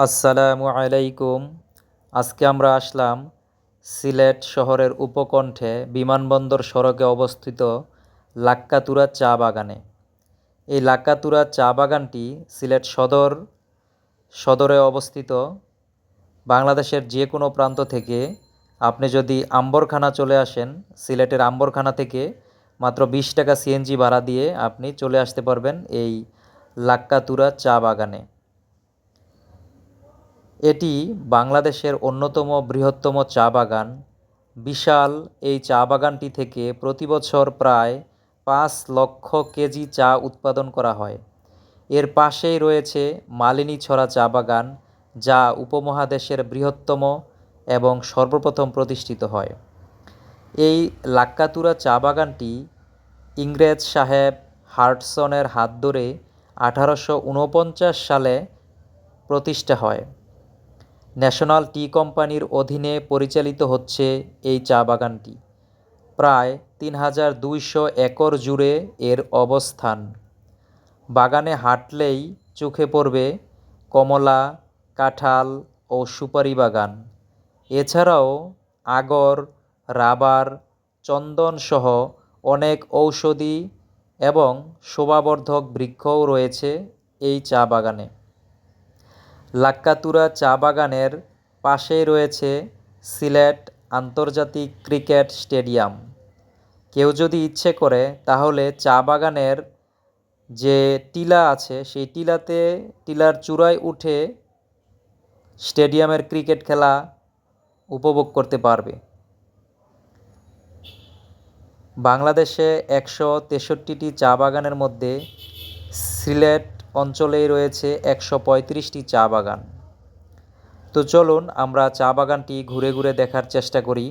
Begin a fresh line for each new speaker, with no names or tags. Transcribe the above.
আসসালামু আলাইকুম। আজকে আমরা আসলাম সিলেট শহরের উপকণ্ঠে বিমানবন্দর সড়কে অবস্থিত লাক্কাতুরা চা বাগানে। এই লাক্কাতুরা চা বাগানটি সিলেট সদরে অবস্থিত। বাংলাদেশের যে কোনো প্রান্ত থেকে আপনি যদি আম্বরখানা চলে আসেন, সিলেটের আম্বরখানা থেকে মাত্র 20 টাকা সিএনজি ভাড়া দিয়ে আপনি চলে আসতে পারবেন এই লাক্কাতুরা চা বাগানে। এটি বাংলাদেশের অন্যতম বৃহত্তম চা বাগান। বিশাল এই চা বাগানটি থেকে প্রতি বছর প্রায় 5 লক্ষ কেজি চা উৎপাদন করা হয়। এর পাশেই রয়েছে মালিনীছড়া চা বাগান, যা উপমহাদেশের বৃহত্তম এবং সর্বপ্রথম প্রতিষ্ঠিত হয়। এই লাক্কাতুরা চা বাগানটি ইংরেজ সাহেব হার্টসনের হাত ধরে 1849 সালে প্রতিষ্ঠা হয়। ন্যাশনাল টি কোম্পানির অধীনে পরিচালিত হচ্ছে এই চা বাগানটি। প্রায় 3200 একর জুড়ে এর অবস্থান। বাগানে হাঁটলেই চোখে পড়বে কমলা, কাঁঠাল ও সুপারি বাগান। এছাড়াও আগর, রাবার, চন্দনসহ অনেক ঔষধি এবং শোভাবর্ধক বৃক্ষও রয়েছে এই চা বাগানে। লাক্কাতুরা চা বাগানের পাশেই রয়েছে সিলেট আন্তর্জাতিক ক্রিকেট স্টেডিয়াম। কেউ যদি ইচ্ছে করে তাহলে চা বাগানের যে টিলা আছে সেই টিলার চূড়ায় উঠে স্টেডিয়ামের ক্রিকেট খেলা উপভোগ করতে পারবে। বাংলাদেশে 163টি চা বাগানের মধ্যে সিলেট অঞ্চলেই রয়েছে 135টি চা বাগান। তো চলুন আমরা চা বাগানটি ঘুরে ঘুরে দেখার চেষ্টা করি।